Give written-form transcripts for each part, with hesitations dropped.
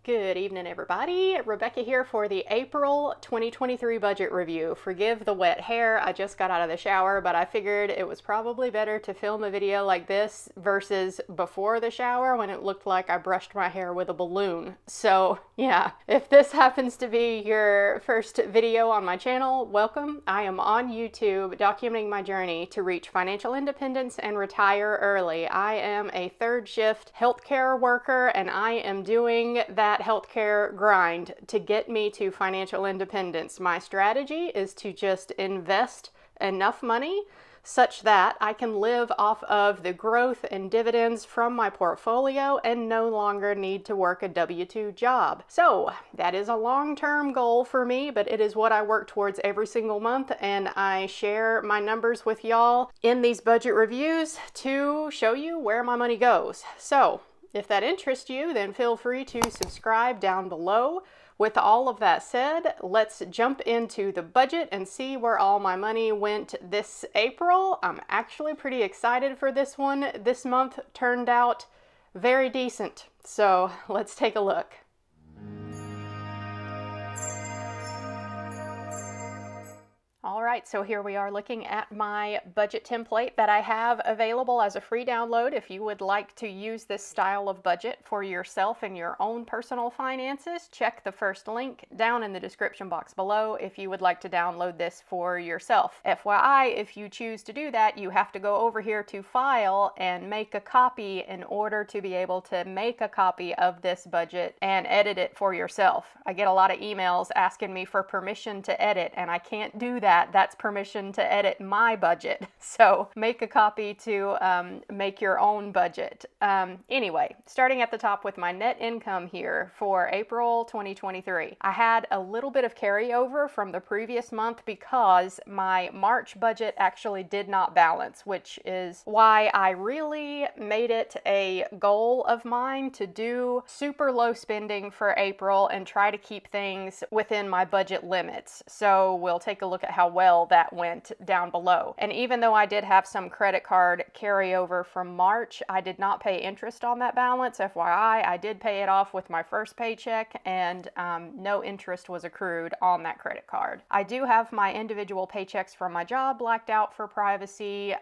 Good evening, everybody. Rebecca here for the April 2023 budget review. Forgive the wet hair. I just got out of the shower, but I figured it was probably better to film a video like this versus before the shower when it looked like I brushed my hair with a balloon. So yeah, if this happens to be your first video on my channel, welcome. I am on YouTube documenting my journey to reach financial independence and retire early. I am a third shift healthcare worker and I am doing that healthcare grind to get me to financial independence. My strategy is to just invest enough money such that I can live off of the growth and dividends from my portfolio and no longer need to work a W-2 job. So that is a long-term goal for me, but it is what I work towards every single month, and I share my numbers with y'all in these budget reviews to show you where my money goes. So if that interests you, then feel free to subscribe down below. With all of that said, let's jump into the budget and see where all my money went this April. I'm actually pretty excited for this one. This month turned out very decent. So let's take a look. All right, so here we are looking at my budget template that I have available as a free download. If you would like to use this style of budget for yourself and your own personal finances, check the first link down in the description box below if you would like to download this for yourself. FYI, if you choose to do that, you have to go over here to File and make a copy in order to be able to make a copy of this budget and edit it for yourself. I get a lot of emails asking me for permission to edit, and I can't do that. That's permission to edit my budget. So make a copy to make your own budget. Anyway, starting at the top with my net income here for April 2023. I had a little bit of carryover from the previous month because my March budget actually did not balance, which is why I really made it a goal of mine to do super low spending for April and try to keep things within my budget limits. So we'll take a look at how well that went down below. And even though I did have some credit card carryover from March, I did not pay interest on that balance. FYI, I did pay it off with my first paycheck, and no interest was accrued on that credit card. I do have my individual paychecks from my job blacked out for privacy,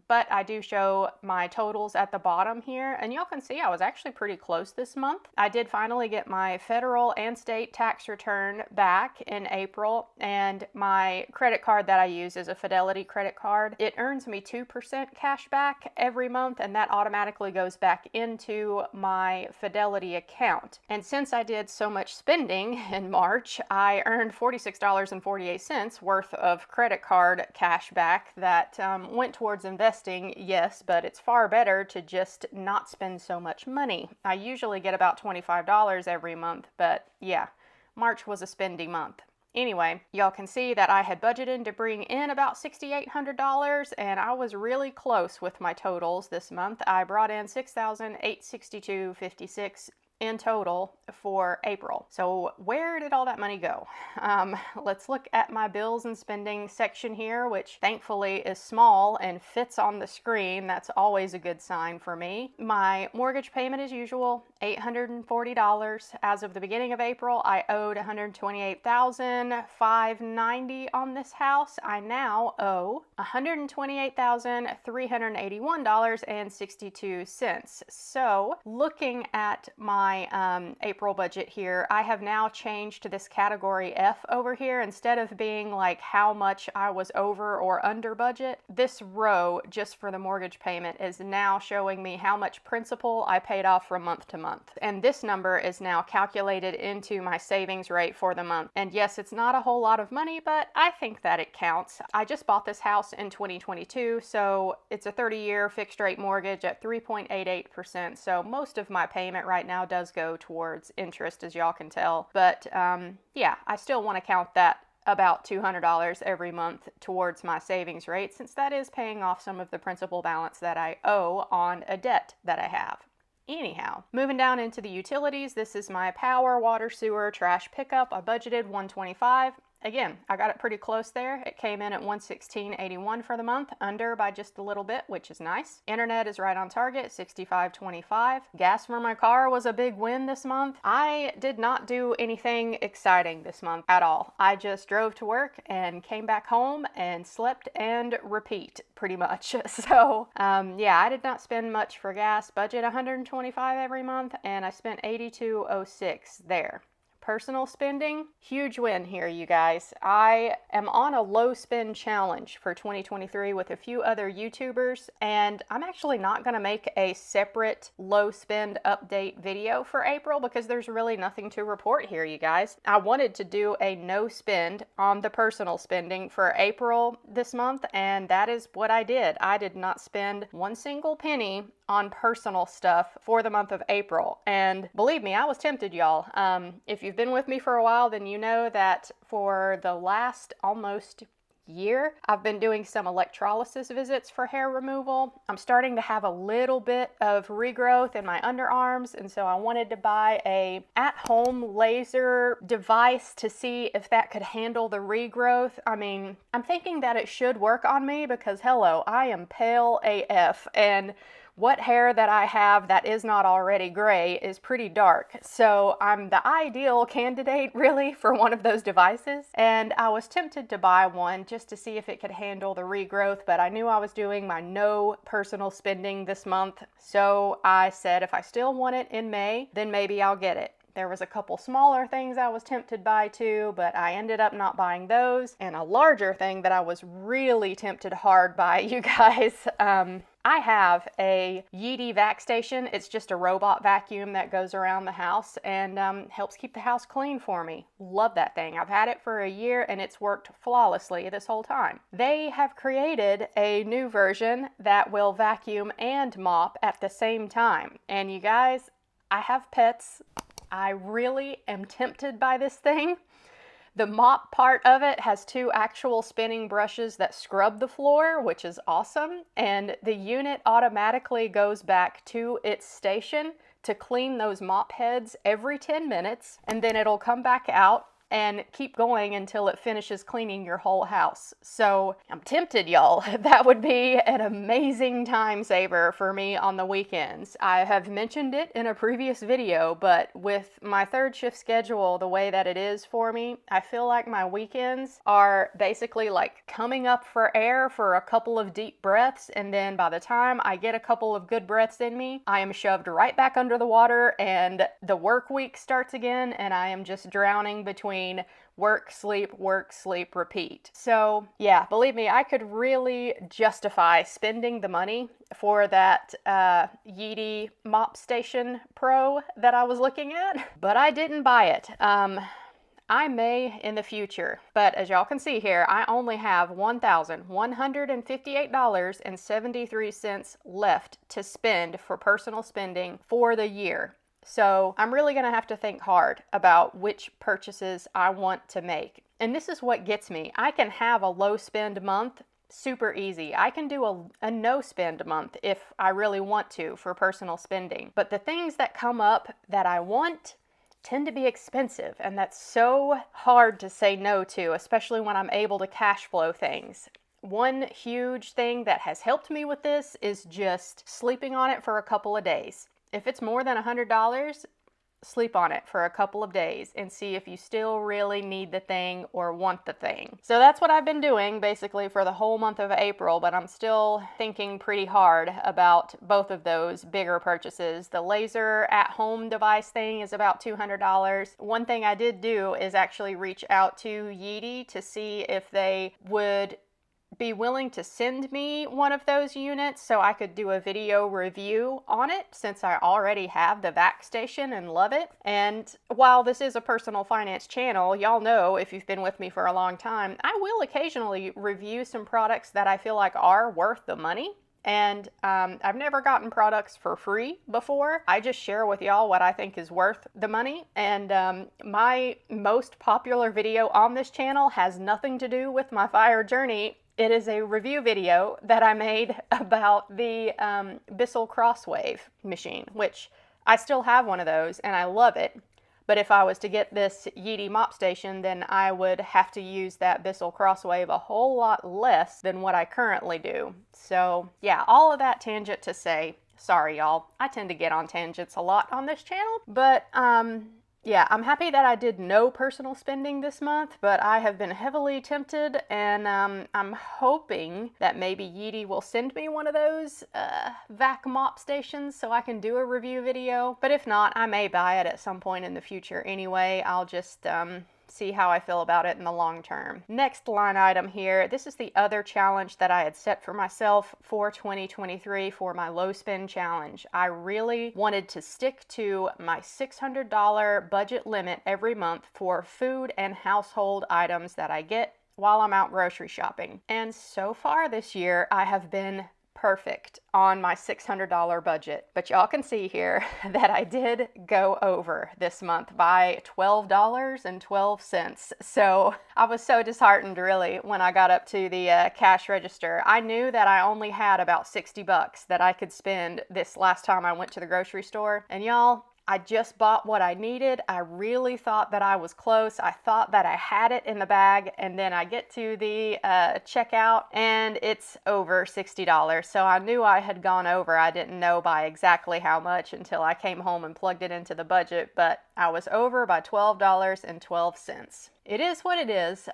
but I do show my totals at the bottom here, and y'all can see I was actually pretty close this month. I did finally get my federal and state tax return back in April, and my credit card that I use is a Fidelity credit card. It earns me 2% cash back every month, and that automatically goes back into my Fidelity account. And since I did so much spending in March, I earned $46.48 worth of credit card cash back that went towards investing, yes, but it's far better to just not spend so much money. I usually get about $25 every month, but yeah, March was a spendy month. Anyway, y'all can see that I had budgeted to bring in about $6,800, and I was really close with my totals this month. I brought in $6,862.56 in total for April. So where did all that money go? Let's look at my bills and spending section here, which thankfully is small and fits on the screen. That's always a good sign for me. My mortgage payment as usual, $840. As of the beginning of April, I owed $128,590 on this house. I now owe $128,381.62. So looking at my April budget here, I have now changed to this category F over here. Instead of being like how much I was over or under budget, this row just for the mortgage payment is now showing me how much principal I paid off from month to month. And this number is now calculated into my savings rate for the month. And yes, it's not a whole lot of money, but I think that it counts. I just bought this house in 2022, so it's a 30-year fixed rate mortgage at 3.88%. So most of my payment right now does go towards interest, as y'all can tell. But yeah, I still want to count that about $200 every month towards my savings rate, since that is paying off some of the principal balance that I owe on a debt that I have. Anyhow, moving down into the utilities, this is my power, water, sewer, trash pickup. I budgeted $125. again, I got it pretty close there. It came in at $116.81 for the month, under by just a little bit, which is nice. Internet is right on target, $65.25. Gas for my car was a big win this month. I did not do anything exciting this month at all. I just drove to work and came back home and slept and repeat pretty much. So yeah, I did not spend much for gas. Budget $125 every month, and I spent $82.06 there. Personal spending, huge win here, you guys. I am on a low spend challenge for 2023 with a few other YouTubers, and I'm actually not going to make a separate low spend update video for April because there's really nothing to report here, you guys. I wanted to do a no spend on the personal spending for April this month, and that is what I did. I did not spend one single penny on personal stuff for the month of April. And believe me, I was tempted, y'all. If you've been with me for a while, then you know that for the last almost year, I've been doing some electrolysis visits for hair removal. I'm starting to have a little bit of regrowth in my underarms, and so I wanted to buy a at-home laser device to see if that could handle the regrowth. I mean, I'm thinking that it should work on me because, hello, I am pale AF, and what hair that I have that is not already gray is pretty dark. So I'm the ideal candidate really for one of those devices. And I was tempted to buy one just to see if it could handle the regrowth, but I knew I was doing my no personal spending this month. So I said if I still want it in May, then maybe I'll get it. There was a couple smaller things I was tempted by too, but I ended up not buying those. And a larger thing that I was really tempted hard by, you guys, I have a Yeetie vac station. It's just a robot vacuum that goes around the house and helps keep the house clean for me. Love that thing. I've had it for a year and it's worked flawlessly this whole time. They have created a new version that will vacuum and mop at the same time. And you guys, I have pets. I really am tempted by this thing. The mop part of it has two actual spinning brushes that scrub the floor, which is awesome. And the unit automatically goes back to its station to clean those mop heads every 10 minutes. And then it'll come back out and keep going until it finishes cleaning your whole house. So I'm tempted, y'all. That would be an amazing time saver for me on the weekends. I have mentioned it in a previous video, but with my third shift schedule the way that it is for me, I feel like my weekends are basically like coming up for air for a couple of deep breaths, and then by the time I get a couple of good breaths in me, I am shoved right back under the water and the work week starts again, and I am just drowning between work, sleep, repeat. So yeah, believe me, I could really justify spending the money for that Yeetie Mop Station Pro that I was looking at, but I didn't buy it. I may in the future, but as y'all can see here, I only have $1,158.73 left to spend for personal spending for the year. So I'm really going to have to think hard about which purchases I want to make. And this is what gets me. I can have a low spend month super easy. I can do a no spend month if I really want to for personal spending. But the things that come up that I want tend to be expensive, and that's so hard to say no to, especially when I'm able to cash flow things. One huge thing that has helped me with this is just sleeping on it for a couple of days. If it's more than $100, sleep on it for a couple of days and see if you still really need the thing or want the thing. So that's what I've been doing basically for the whole month of April, but I'm still thinking pretty hard about both of those bigger purchases. The laser at-home device thing is about $200. One thing I did do is actually reach out to Yeetie to see if they would be willing to send me one of those units so I could do a video review on it, since I already have the vac station and love it. And while this is a personal finance channel, y'all know if you've been with me for a long time, I will occasionally review some products that I feel like are worth the money. And I've never gotten products for free before. I just share with y'all what I think is worth the money. And my most popular video on this channel has nothing to do with my fire journey. It is a review video that I made about the Bissell Crosswave machine, which I still have one of those and I love it. But if I was to get this Yeetie mop station, then I would have to use that Bissell Crosswave a whole lot less than what I currently do. So yeah, all of that tangent to say, sorry y'all, I tend to get on tangents a lot on this channel, but yeah, I'm happy that I did no personal spending this month, but I have been heavily tempted, and I'm hoping that maybe Yeetie will send me one of those vac mop stations so I can do a review video. But if not, I may buy it at some point in the future anyway. I'll just see how I feel about it in the long term. Next line item here, this is the other challenge that I had set for myself for 2023 for my low spend challenge. I really wanted to stick to my $600 budget limit every month for food and household items that I get while I'm out grocery shopping. And so far this year, I have been perfect on my $600 budget. But y'all can see here that I did go over this month by $12.12. So I was so disheartened really when I got up to the cash register. I knew that I only had about 60 bucks that I could spend this last time I went to the grocery store. And y'all, I just bought what I needed. I really thought that I was close. I thought that I had it in the bag, and then I get to the checkout and it's over $60. So I knew I had gone over. I didn't know by exactly how much until I came home and plugged it into the budget, but I was over by $12.12. It is what it is.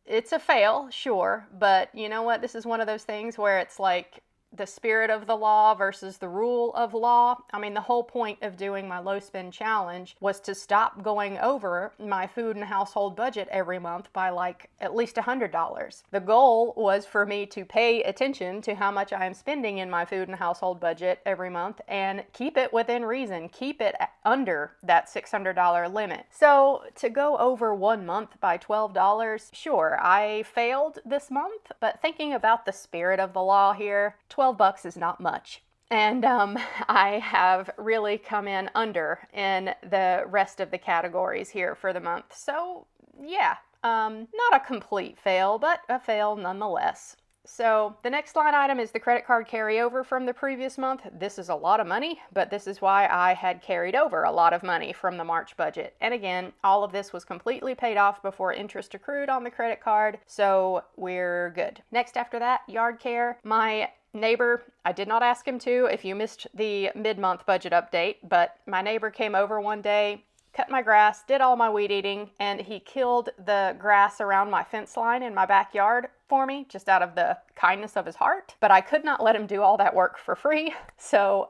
It's a fail, sure, but you know what? This is one of those things where it's like the spirit of the law versus the rule of law. I mean, the whole point of doing my low spend challenge was to stop going over my food and household budget every month by like at least $100. The goal was for me to pay attention to how much I am spending in my food and household budget every month and keep it within reason, keep it under that $600 limit. So to go over one month by $12, sure, I failed this month, but thinking about the spirit of the law here, $12 is not much. And I have really come in under in the rest of the categories here for the month. So yeah, not a complete fail, but a fail nonetheless. So the next line item is the credit card carryover from the previous month. This is a lot of money, but this is why I had carried over a lot of money from the March budget. And again, all of this was completely paid off before interest accrued on the credit card, so we're good. Next after that, yard care. My neighbor, I did not ask him to if you missed the mid-month budget update, but my neighbor came over one day, cut my grass, did all my weed eating, and he killed the grass around my fence line in my backyard for me, just out of the kindness of his heart. But I could not let him do all that work for free. So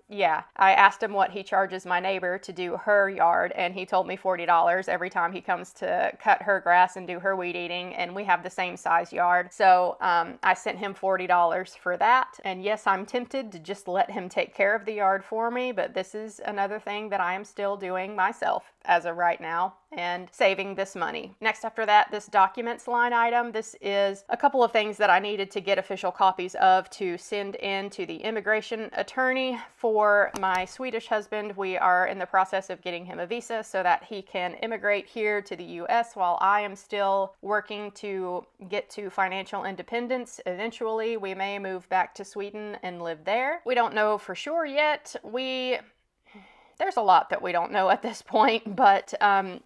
yeah, I asked him what he charges my neighbor to do her yard, and he told me $40 every time he comes to cut her grass and do her weed eating, and we have the same size yard. So I sent him $40 for that. And yes, I'm tempted to just let him take care of the yard for me, but this is another thing that I am still doing myself as of right now and saving this money. Next after that, this documents line item. This is a couple of things that I needed to get official copies of to send in to the immigration attorney for my Swedish husband. We are in the process of getting him a visa so that he can immigrate here to the US while I am still working to get to financial independence. Eventually, we may move back to Sweden and live there. We don't know for sure yet. There's a lot that we don't know at this point, but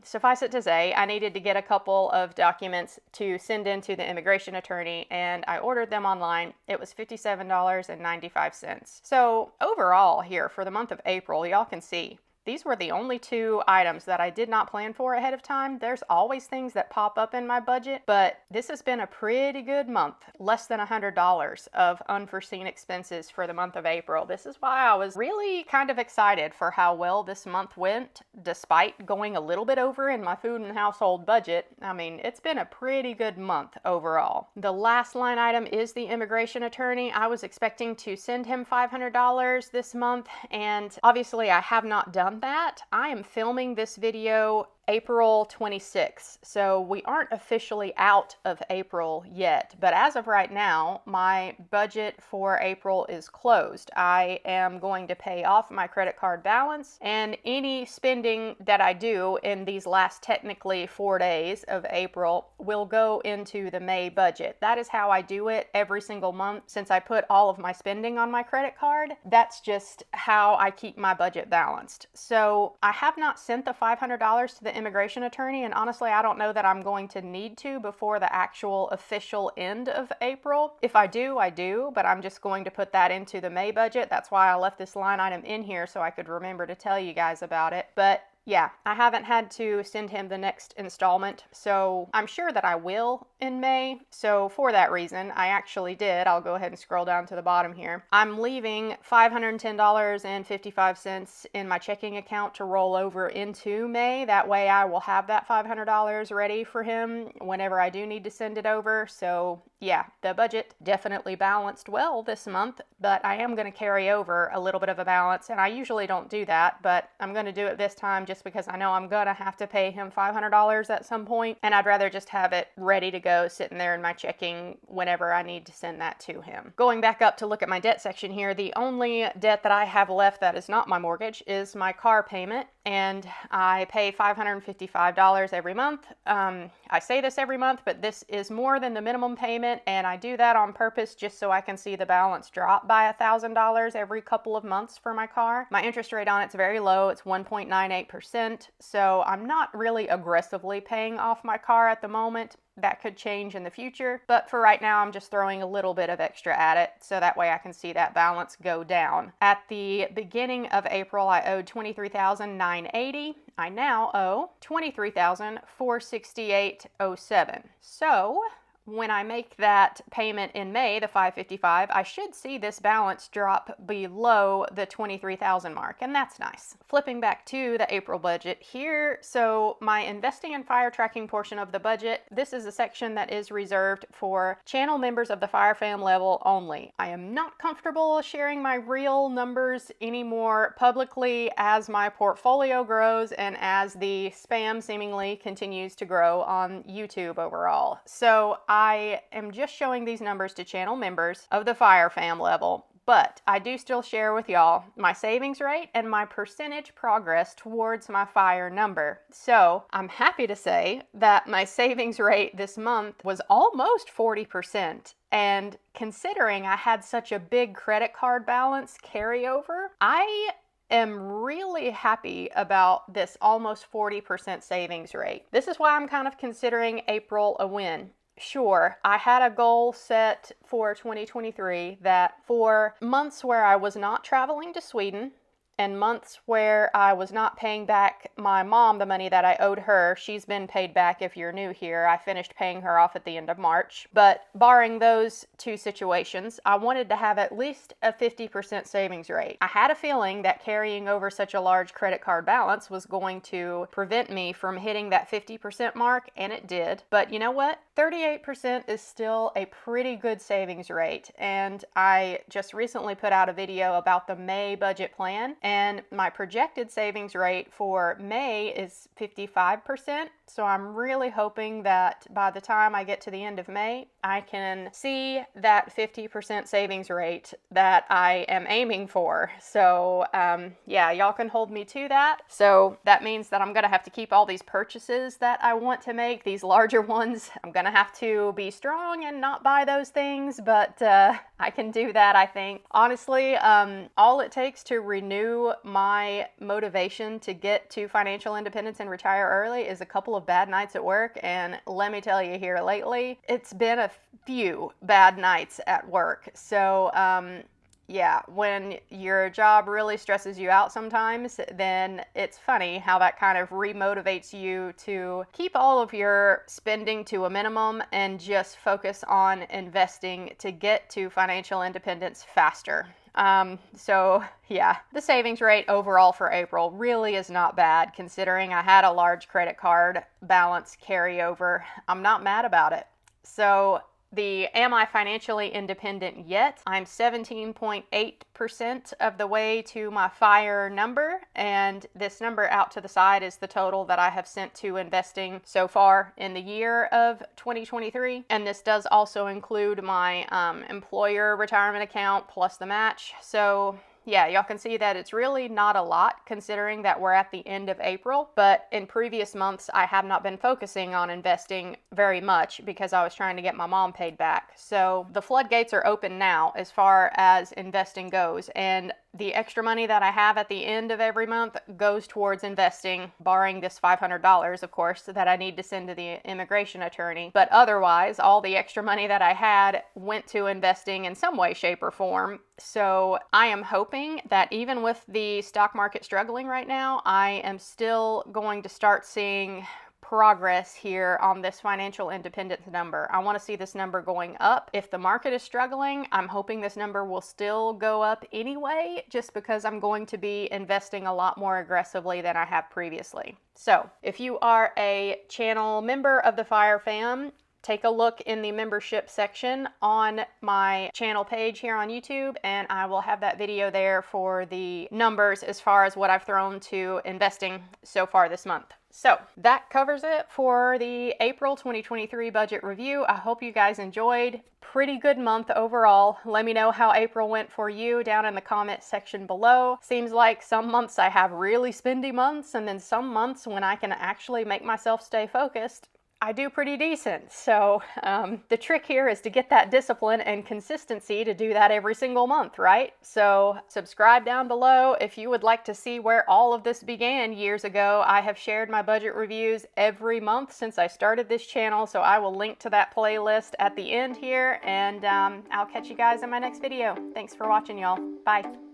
suffice it to say, I needed to get a couple of documents to send in to the immigration attorney, and I ordered them online. It was $57.95. So overall here for the month of April, y'all can see, these were the only two items that I did not plan for ahead of time. There's always things that pop up in my budget, but this has been a pretty good month. Less than $100 of unforeseen expenses for the month of April. This is why I was really kind of excited for how well this month went, despite going a little bit over in my food and household budget. I mean, it's been a pretty good month overall. The last line item is the immigration attorney. I was expecting to send him $500 this month, and obviously I have not done that. I am filming this video April 26th. So we aren't officially out of April yet, but as of right now, my budget for April is closed. I am going to pay off my credit card balance, and any spending that I do in these last technically 4 days of April will go into the May budget. That is how I do it every single month since I put all of my spending on my credit card. That's just how I keep my budget balanced. So I have not sent the $500 to the immigration attorney, and honestly, I don't know that I'm going to need to before the actual official end of April. If I do, I do, but I'm just going to put that into the May budget. That's why I left this line item in here so I could remember to tell you guys about it. But yeah, I haven't had to send him the next installment, so I'm sure that I will in May. So for that reason, I actually did. I'll go ahead and scroll down to the bottom here. I'm leaving $510.55 in my checking account to roll over into May. That way I will have that $500 ready for him whenever I do need to send it over. So yeah, the budget definitely balanced well this month, but I am going to carry over a little bit of a balance, and I usually don't do that, but I'm going to do it this time just because I know I'm going to have to pay him $500 at some point, and I'd rather just have it ready to go sitting there in my checking whenever I need to send that to him. Going back up to look at my debt section here, the only debt that I have left that is not my mortgage is my car payment, and I pay $555 every month. I say this every month, but this is more than the minimum payment, and I do that on purpose just so I can see the balance drop by $1,000 every couple of months for my car. My interest rate on it's very low. It's 1.98%, so I'm not really aggressively paying off my car at the moment. That could change in the future, but for right now, I'm just throwing a little bit of extra at it, so that way I can see that balance go down. At the beginning of April, I owed $23,980. I now owe $23,468.07. So when I make that payment in May, the $555, I should see this balance drop below the $23,000 mark, and that's nice. Flipping back to the April budget here, so my investing and fire tracking portion of the budget, this is a section that is reserved for channel members of the Fire Fam level only. I am not comfortable sharing my real numbers anymore publicly as my portfolio grows and as the spam seemingly continues to grow on YouTube overall. So I am just showing these numbers to channel members of the Fire Fam level, but I do still share with y'all my savings rate and my percentage progress towards my fire number. So I'm happy to say that my savings rate this month was almost 40%. And considering I had such a big credit card balance carryover, I am really happy about this almost 40% savings rate. This is why I'm kind of considering April a win. Sure, I had a goal set for 2023 that for months where I was not traveling to Sweden and months where I was not paying back my mom the money that I owed her. She's been paid back if you're new here. I finished paying her off at the end of March. But barring those two situations, I wanted to have at least a 50% savings rate. I had a feeling that carrying over such a large credit card balance was going to prevent me from hitting that 50% mark, and it did. But you know what? 38% is still a pretty good savings rate, and I just recently put out a video about the May budget plan, and my projected savings rate for May is 55%, so I'm really hoping that by the time I get to the end of May, I can see that 50% savings rate that I am aiming for. So yeah, y'all can hold me to that. So that means that I'm gonna have to keep all these purchases that I want to make, these larger ones. I'm gonna have to be strong and not buy those things, but I can do that, I think. Honestly, all it takes to renew my motivation to get to financial independence and retire early is a couple of bad nights at work, and let me tell you here lately, it's been a few bad nights at work. So yeah, when your job really stresses you out sometimes, then it's funny how that kind of remotivates you to keep all of your spending to a minimum and just focus on investing to get to financial independence faster. So yeah, the savings rate overall for April really is not bad considering I had a large credit card balance carryover. I'm not mad about it. So the am I financially independent yet? I'm 17.8% of the way to my FIRE number, and this number out to the side is the total that I have sent to investing so far in the year of 2023. And this does also include my employer retirement account plus the match. So yeah, y'all can see that it's really not a lot considering that we're at the end of April, but in previous months I have not been focusing on investing very much because I was trying to get my mom paid back. So the floodgates are open now as far as investing goes, and the extra money that I have at the end of every month goes towards investing, barring this $500, of course, that I need to send to the immigration attorney. But otherwise, all the extra money that I had went to investing in some way, shape, or form. So I am hoping that even with the stock market struggling right now, I am still going to start seeing progress here on this financial independence number. I want to see this number going up. If the market is struggling, I'm hoping this number will still go up anyway, just because I'm going to be investing a lot more aggressively than I have previously. So if you are a channel member of the FIRE fam, take a look in the membership section on my channel page here on YouTube, and I will have that video there for the numbers as far as what I've thrown to investing so far this month. So that covers it for the April 2023 budget review. I hope you guys enjoyed. Pretty good month overall. Let me know how April went for you down in the comment section below. Seems like some months I have really spendy months, and then some months when I can actually make myself stay focused, I do pretty decent. So the trick here is to get that discipline and consistency to do that every single month, right? So subscribe down below if you would like to see where all of this began years ago. I have shared my budget reviews every month since I started this channel, so I will link to that playlist at the end here, and I'll catch you guys in my next video. Thanks for watching, y'all. Bye.